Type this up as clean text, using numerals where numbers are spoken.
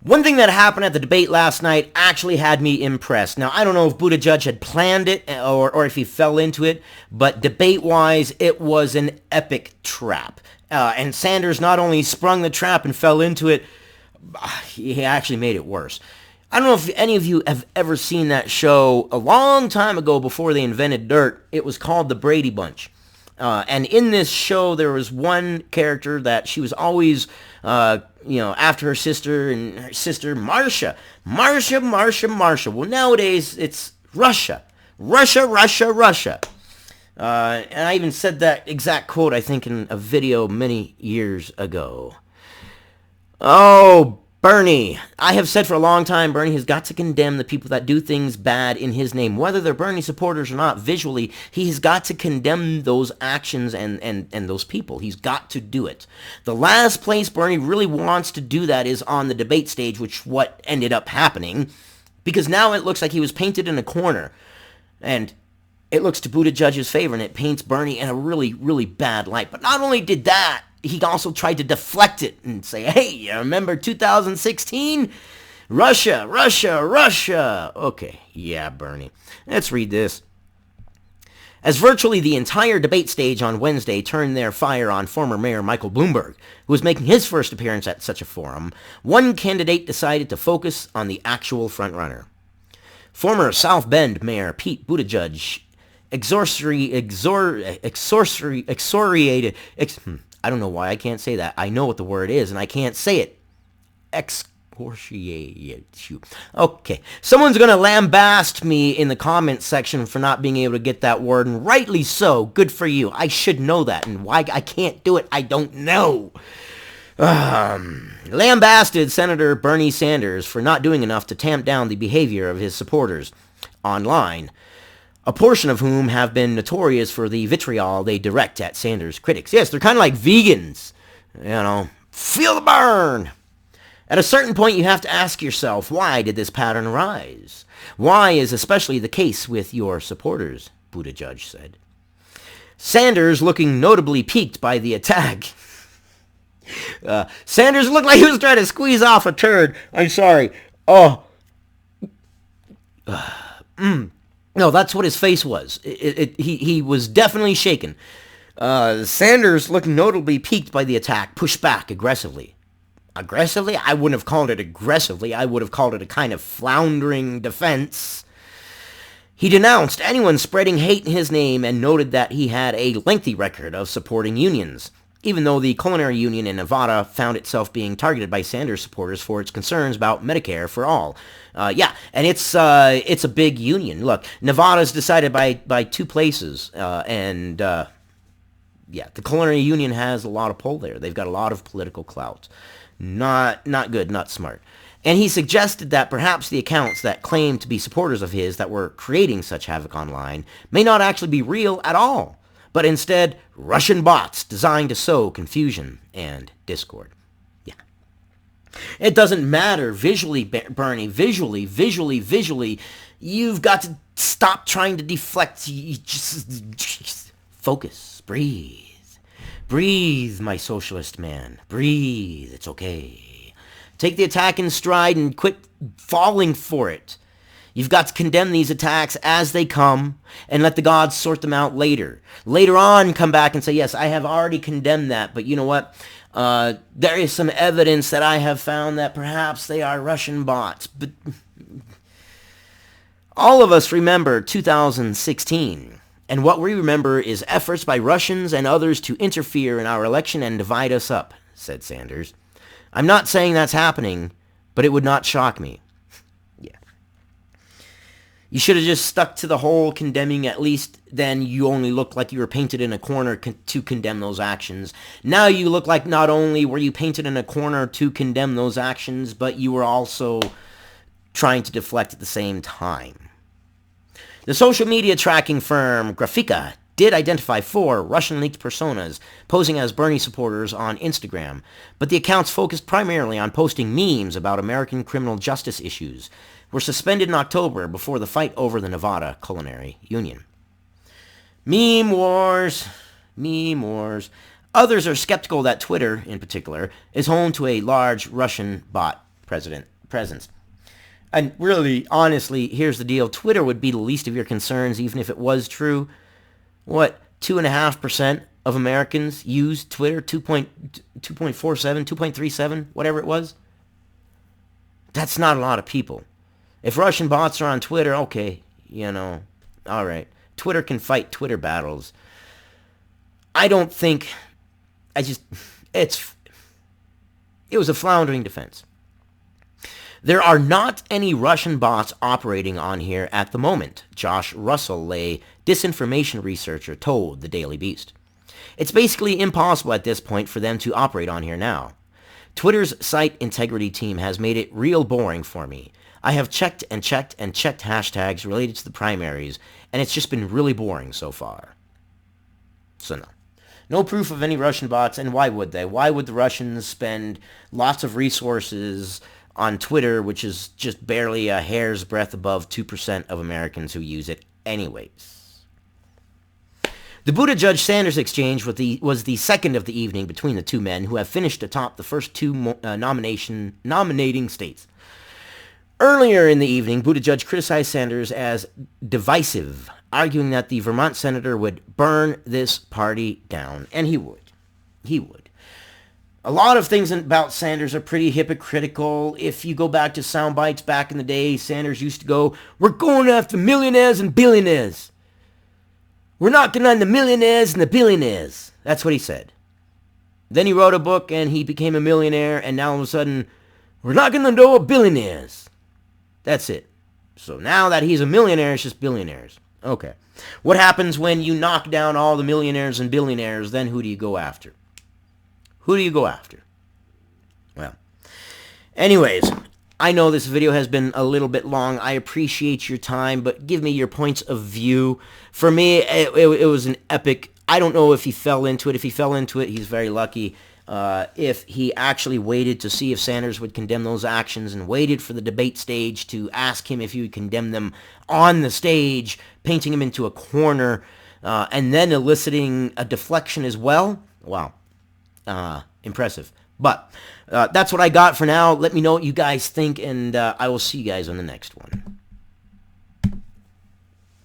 One thing that happened at the debate last night actually had me impressed. Now, I don't know if Buttigieg had planned it or if he fell into it, but debate-wise, it was an epic trap. And Sanders not only sprung the trap and fell into it, he actually made it worse. I don't know if any of you have ever seen that show a long time ago before they invented dirt. It was called The Brady Bunch. And in this show, there was one character that she was always, after her sister, and her sister, Marcia. Marcia. Well, nowadays, it's Russia. Russia. And I even said that exact quote, I think, in a video many years ago. Oh, Bernie. I have said for a long time, Bernie has got to condemn the people that do things bad in his name. Whether they're Bernie supporters or not, visually, he has got to condemn those actions and those people. He's got to do it. The last place Bernie really wants to do that is on the debate stage, which what ended up happening, because now it looks like he was painted in a corner. And it looks to Buttigieg's favor, and it paints Bernie in a really, really bad light. But not only did that, he also tried to deflect it and say, hey, you remember 2016? Russia. Okay, yeah, Bernie. Let's read this. As virtually the entire debate stage on Wednesday turned their fire on former Mayor Michael Bloomberg, who was making his first appearance at such a forum, one candidate decided to focus on the actual frontrunner. Former South Bend Mayor Pete Buttigieg I don't know why I can't say that. I know what the word is, and I can't say it. Excoriate you. Okay. Someone's going to lambaste me in the comments section for not being able to get that word, and rightly so. Good for you. I should know that, and why I can't do it, I don't know. Lambasted Senator Bernie Sanders for not doing enough to tamp down the behavior of his supporters online, a portion of whom have been notorious for the vitriol they direct at Sanders' critics. Yes, they're kind of like vegans. Feel the burn. At a certain point, you have to ask yourself, why did this pattern arise? Why is especially the case with your supporters, Buttigieg said. Sanders looking notably piqued by the attack. Sanders looked like he was trying to squeeze off a turd. I'm sorry. No, that's what his face was. He was definitely shaken. Sanders, looking notably piqued by the attack, pushed back aggressively. Aggressively? I wouldn't have called it aggressively. I would have called it a kind of floundering defense. He denounced anyone spreading hate in his name and noted that he had a lengthy record of supporting unions, even though the culinary union in Nevada found itself being targeted by Sanders supporters for its concerns about Medicare for all. And it's a big union. Look, Nevada's decided by two places, the culinary union has a lot of pull there. They've got a lot of political clout. Not good, not smart. And he suggested that perhaps the accounts that claimed to be supporters of his that were creating such havoc online may not actually be real at all, but instead Russian bots designed to sow confusion and discord. Yeah. It doesn't matter visually, Bernie, visually, you've got to stop trying to deflect. You just focus, breathe. Breathe, my socialist man. Breathe, it's okay. Take the attack in stride and quit falling for it. You've got to condemn these attacks as they come and let the gods sort them out later. Later on, come back and say, yes, I have already condemned that, but you know what? There is some evidence that I have found that perhaps they are Russian bots. But all of us remember 2016, and what we remember is efforts by Russians and others to interfere in our election and divide us up, said Sanders. I'm not saying that's happening, but it would not shock me. You should have just stuck to the whole condemning. At least then you only looked like you were painted in a corner to condemn those actions. Now you look like not only were you painted in a corner to condemn those actions, but you were also trying to deflect at the same time. The social media tracking firm Grafika did identify 4 Russian-leaked personas posing as Bernie supporters on Instagram, but the accounts focused primarily on posting memes about American criminal justice issues, were suspended in October before the fight over the Nevada Culinary Union. Meme wars. Others are skeptical that Twitter, in particular, is home to a large Russian bot president presence. And really, honestly, here's the deal. Twitter would be the least of your concerns, even if it was true. What, 2.5% of Americans use Twitter? 2.47, 2.37, whatever it was? That's not a lot of people. If Russian bots are on Twitter, okay, all right. Twitter can fight Twitter battles. I don't think, it was a floundering defense. There are not any Russian bots operating on here at the moment, Josh Russell, a disinformation researcher, told the Daily Beast. It's basically impossible at this point for them to operate on here now. Twitter's site integrity team has made it real boring for me. I have checked and checked and checked hashtags related to the primaries, and it's just been really boring so far. So no. No proof of any Russian bots, and why would they? Why would the Russians spend lots of resources on Twitter, which is just barely a hair's breadth above 2% of Americans who use it anyways? The Buttigieg-Sanders exchange was the second of the evening between the two men, who have finished atop the first two nominating states. Earlier in the evening, Buttigieg criticized Sanders as divisive, arguing that the Vermont senator would burn this party down. And he would. He would. A lot of things about Sanders are pretty hypocritical. If you go back to sound bites back in the day, Sanders used to go, "We're going after millionaires and billionaires. We're knocking on the millionaires and the billionaires." That's what he said. Then he wrote a book and he became a millionaire, and now all of a sudden, "We're knocking on the door of billionaires." That's it. So now that he's a millionaire, it's just billionaires. Okay. What happens when you knock down all the millionaires and billionaires? Then who do you go after? Who do you go after? Well, anyways, I know this video has been a little bit long. I appreciate your time, but give me your points of view. For me, it was an epic. I don't know if he fell into it. If he fell into it, he's very lucky. If he actually waited to see if Sanders would condemn those actions and waited for the debate stage to ask him if he would condemn them on the stage, painting him into a corner, and then eliciting a deflection as well, wow, impressive. But that's what I got for now. Let me know what you guys think, and I will see you guys on the next one.